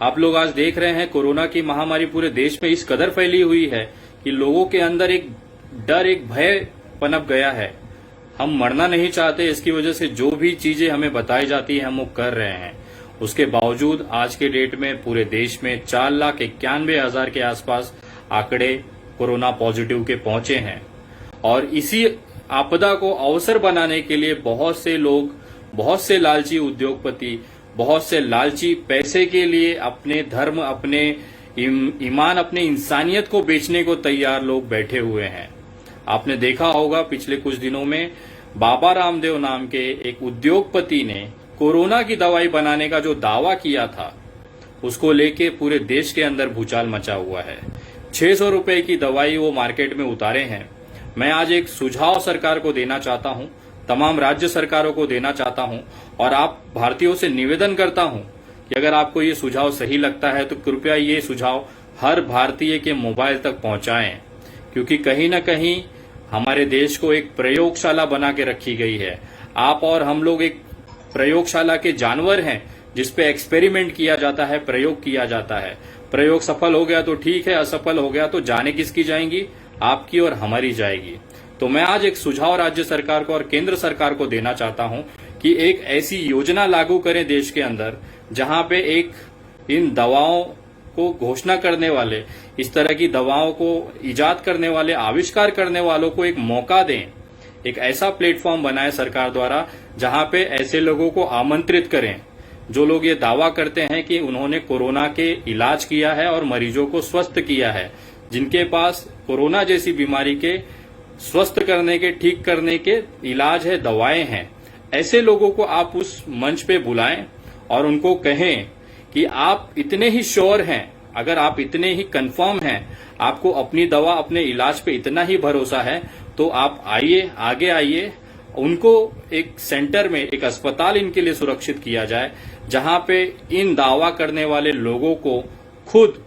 आप लोग आज देख रहे हैं कोरोना की महामारी पूरे देश में इस कदर फैली हुई है कि लोगों के अंदर एक डर, एक भय पनप गया है। हम मरना नहीं चाहते, इसकी वजह से जो भी चीजें हमें बताई जाती है हम वो कर रहे हैं। उसके बावजूद आज के डेट में पूरे देश में 4,91,000 के आसपास आंकड़े कोरोना पॉजिटिव के पहुंचे हैं। और इसी आपदा को अवसर बनाने के लिए बहुत से लोग, बहुत से लालची उद्योगपति, बहुत से लालची पैसे के लिए अपने धर्म, अपने ईमान, अपने इंसानियत को बेचने को तैयार लोग बैठे हुए हैं। आपने देखा होगा पिछले कुछ दिनों में बाबा रामदेव नाम के एक उद्योगपति ने कोरोना की दवाई बनाने का जो दावा किया था, उसको लेके पूरे देश के अंदर भूचाल मचा हुआ है। 600 रुपए की दवाई वो मार्केट में उतारे हैं। मैं आज एक सुझाव सरकार को देना चाहता हूं, तमाम राज्य सरकारों को देना चाहता हूं और आप भारतीयों से निवेदन करता हूं कि अगर आपको ये सुझाव सही लगता है तो कृपया ये सुझाव हर भारतीय के मोबाइल तक पहुंचाएं, क्योंकि कहीं न कहीं हमारे देश को एक प्रयोगशाला बना के रखी गई है। आप और हम लोग एक प्रयोगशाला के जानवर हैं जिसपे एक्सपेरिमेंट किया जाता है, प्रयोग किया जाता है। प्रयोग सफल हो गया तो ठीक है, असफल हो गया तो जाने किसकी जाएंगी? आपकी और हमारी जाएगी। तो मैं आज एक सुझाव राज्य सरकार को और केंद्र सरकार को देना चाहता हूं कि एक ऐसी योजना लागू करें देश के अंदर जहां पे एक इन दवाओं को घोषणा करने वाले, इस तरह की दवाओं को इजाद करने वाले, आविष्कार करने वालों को एक मौका दें। एक ऐसा प्लेटफॉर्म बनाए सरकार द्वारा जहां पे ऐसे लोगों को आमंत्रित करें जो लोग ये दावा करते हैं कि उन्होंने कोरोना के इलाज किया है और मरीजों को स्वस्थ किया है, जिनके पास कोरोना जैसी बीमारी के स्वस्थ करने के, ठीक करने के इलाज है, दवाएं हैं। ऐसे लोगों को आप उस मंच पे बुलाएं और उनको कहें कि आप इतने ही श्योर हैं, अगर आप इतने ही कंफर्म हैं, आपको अपनी दवा, अपने इलाज पे इतना ही भरोसा है, तो आप आइए, आगे आइए। उनको एक सेंटर में, एक अस्पताल इनके लिए सुरक्षित किया जाए जहां पे इन दावा करने वाले लोगों को खुद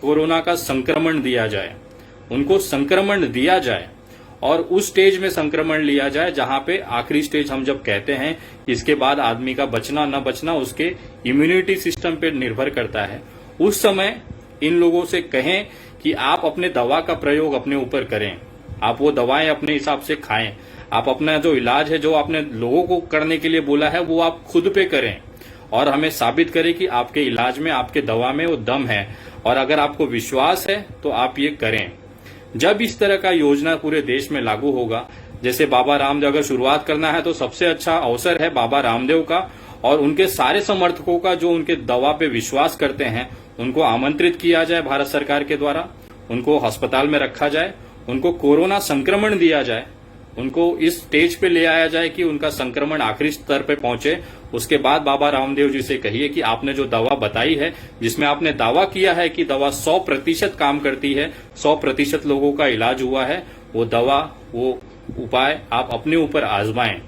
कोरोना का संक्रमण दिया जाए, उनको संक्रमण दिया जाए और उस स्टेज में संक्रमण लिया जाए जहां पे आखिरी स्टेज हम जब कहते हैं, इसके बाद आदमी का बचना न बचना उसके इम्यूनिटी सिस्टम पे निर्भर करता है। उस समय इन लोगों से कहें कि आप अपने दवा का प्रयोग अपने ऊपर करें, आप वो दवाएं अपने हिसाब से खाएं, आप अपना जो इलाज है, जो आपने लोगों को करने के लिए बोला है, वो आप खुद पे करें और हमें साबित करें कि आपके इलाज में, आपके दवा में वो दम है। और अगर आपको विश्वास है तो आप ये करें। जब इस तरह का योजना पूरे देश में लागू होगा, जैसे बाबा रामदेव, अगर शुरुआत करना है तो सबसे अच्छा अवसर है बाबा रामदेव का और उनके सारे समर्थकों का जो उनके दवा पे विश्वास करते हैं, उनको आमंत्रित किया जाए भारत सरकार के द्वारा, उनको अस्पताल में रखा जाए, उनको कोरोना संक्रमण दिया जाए, उनको इस स्टेज पे ले आया जाए कि उनका संक्रमण आखिरी स्तर पे पहुंचे। उसके बाद बाबा रामदेव जी से कहिए कि आपने जो दवा बताई है, जिसमें आपने दावा किया है कि दवा 100% काम करती है, 100% लोगों का इलाज हुआ है, वो दवा, वो उपाय आप अपने ऊपर आजमाएं।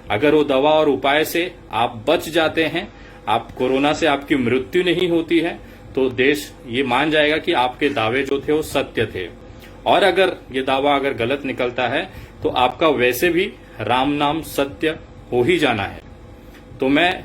अगर वो दवा और उपाय से आप बच जाते हैं, आप कोरोना से आपकी मृत्यु नहीं होती है, तो देश ये मान जाएगा कि आपके दावे जो थे वो सत्य थे। और अगर ये दावा अगर गलत निकलता है तो आपका वैसे भी राम नाम सत्य हो ही जाना है। तो मैं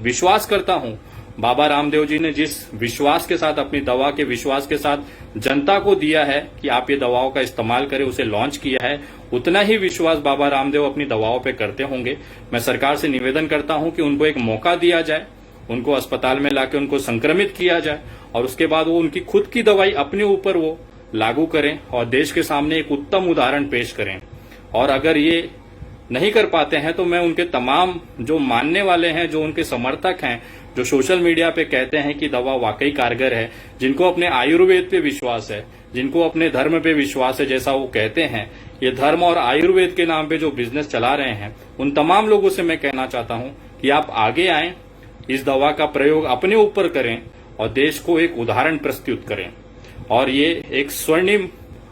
विश्वास करता हूं बाबा रामदेव जी ने जिस विश्वास के साथ, अपनी दवा के विश्वास के साथ जनता को दिया है कि आप ये दवाओं का इस्तेमाल करें, उसे लॉन्च किया है, उतना ही विश्वास बाबा रामदेव अपनी दवाओं पे करते होंगे। मैं सरकार से निवेदन करता हूं कि उनको एक मौका दिया जाए, उनको अस्पताल में लाके उनको संक्रमित किया जाए और उसके बाद वो उनकी खुद की दवाई अपने ऊपर वो लागू करें और देश के सामने एक उत्तम उदाहरण पेश करें। और अगर ये नहीं कर पाते हैं तो मैं उनके तमाम जो मानने वाले हैं, जो उनके समर्थक हैं, जो सोशल मीडिया पे कहते हैं कि दवा वाकई कारगर है, जिनको अपने आयुर्वेद पे विश्वास है, जिनको अपने धर्म पे विश्वास है, जैसा वो कहते हैं, ये धर्म और आयुर्वेद के नाम पे जो बिजनेस चला रहे हैं, उन तमाम लोगों से मैं कहना चाहता हूं कि आप आगे आएं, इस दवा का प्रयोग अपने ऊपर करें और देश को एक उदाहरण प्रस्तुत करें। और ये एक स्वर्णिम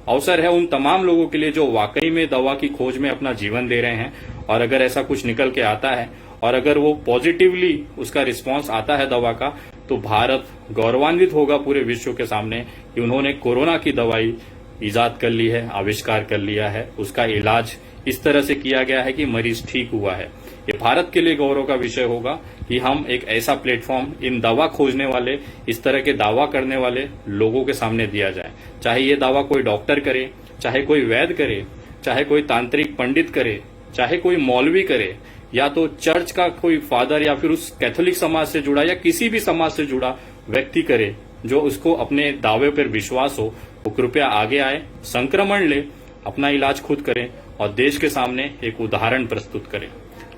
अवसर है उन तमाम लोगों के लिए जो वाकई में दवा की खोज में अपना जीवन दे रहे हैं। और अगर ऐसा कुछ निकल के आता है और अगर वो पॉजिटिवली उसका रिस्पांस आता है दवा का, तो भारत गौरवान्वित होगा पूरे विश्व के सामने कि उन्होंने कोरोना की दवाई इजाद कर ली है, आविष्कार कर लिया है, उसका इलाज इस तरह से किया गया है कि मरीज ठीक हुआ है। ये भारत के लिए गौरव का विषय होगा कि हम एक ऐसा प्लेटफॉर्म इन दवा खोजने वाले, इस तरह के दावा करने वाले लोगों के सामने दिया जाए। चाहे ये दावा कोई डॉक्टर करे, चाहे कोई वैद्य करे, चाहे कोई तांत्रिक पंडित करे, चाहे कोई मौलवी करे, या तो चर्च का कोई फादर या फिर उस कैथोलिक समाज से जुड़ा या किसी भी समाज से जुड़ा व्यक्ति करे, जो उसको अपने दावे पर विश्वास हो, वो कृपया आगे आए, संक्रमण ले, अपना इलाज खुद करें और देश के सामने एक उदाहरण प्रस्तुत करें।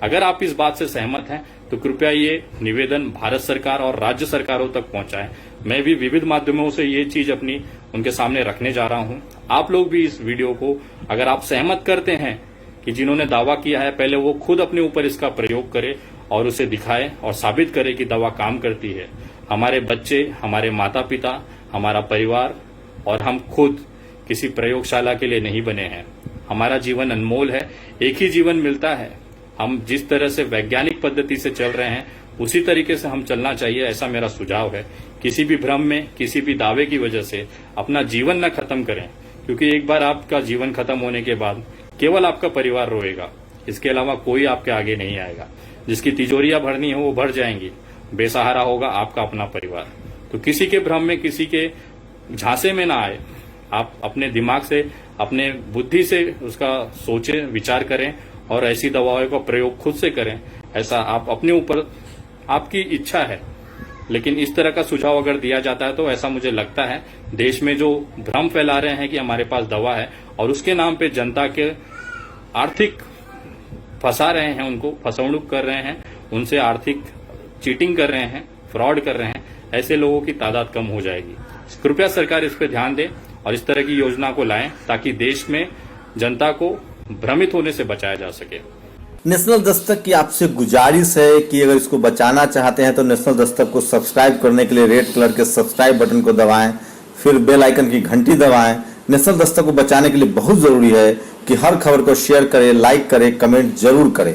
अगर आप इस बात से सहमत हैं तो कृपया ये निवेदन भारत सरकार और राज्य सरकारों तक पहुंचाएं। मैं भी विविध माध्यमों से ये चीज अपनी उनके सामने रखने जा रहा हूं। आप लोग भी इस वीडियो को, अगर आप सहमत करते हैं कि जिन्होंने दावा किया है, पहले वो खुद अपने ऊपर इसका प्रयोग करें और उसे दिखाएं और साबित करें कि दवा काम करती है। हमारे बच्चे, हमारे माता पिता, हमारा परिवार और हम खुद किसी प्रयोगशाला के लिए नहीं बने हैं। हमारा जीवन अनमोल है, एक ही जीवन मिलता है। हम जिस तरह से वैज्ञानिक पद्धति से चल रहे हैं उसी तरीके से हम चलना चाहिए, ऐसा मेरा सुझाव है। किसी भी भ्रम में, किसी भी दावे की वजह से अपना जीवन न खत्म करें, क्योंकि एक बार आपका जीवन खत्म होने के बाद केवल आपका परिवार रोएगा, इसके अलावा कोई आपके आगे नहीं आएगा। जिसकी तिजोरियां भरनी हो वो भर जाएंगी, बेसहारा होगा आपका अपना परिवार। तो किसी के भ्रम में, किसी के झांसे में ना आए। आप अपने दिमाग से, अपने बुद्धि से उसका सोचें, विचार करें और ऐसी दवाओं का प्रयोग खुद से करें। ऐसा आप अपने ऊपर, आपकी इच्छा है, लेकिन इस तरह का सुझाव अगर दिया जाता है तो ऐसा मुझे लगता है देश में जो भ्रम फैला रहे हैं कि हमारे पास दवा है और उसके नाम पे जनता के आर्थिक फंसा रहे हैं, उनको फसवणुक कर रहे हैं, उनसे आर्थिक चीटिंग कर रहे हैं, फ्रॉड कर रहे हैं, ऐसे लोगों की तादाद कम हो जाएगी। कृपया सरकार इस पर ध्यान दे और इस तरह की योजना को लाएं ताकि देश में जनता को भ्रमित होने से बचाया जा सके। नेशनल दस्तक की आपसे गुजारिश है कि अगर इसको बचाना चाहते हैं तो नेशनल दस्तक को सब्सक्राइब करने के लिए रेड कलर के सब्सक्राइब बटन को दबाएं, फिर बेल आइकन की घंटी दबाएं। नेशनल दस्तक को बचाने के लिए बहुत जरूरी है कि हर खबर को शेयर करें, लाइक करें, कमेंट जरूर करें।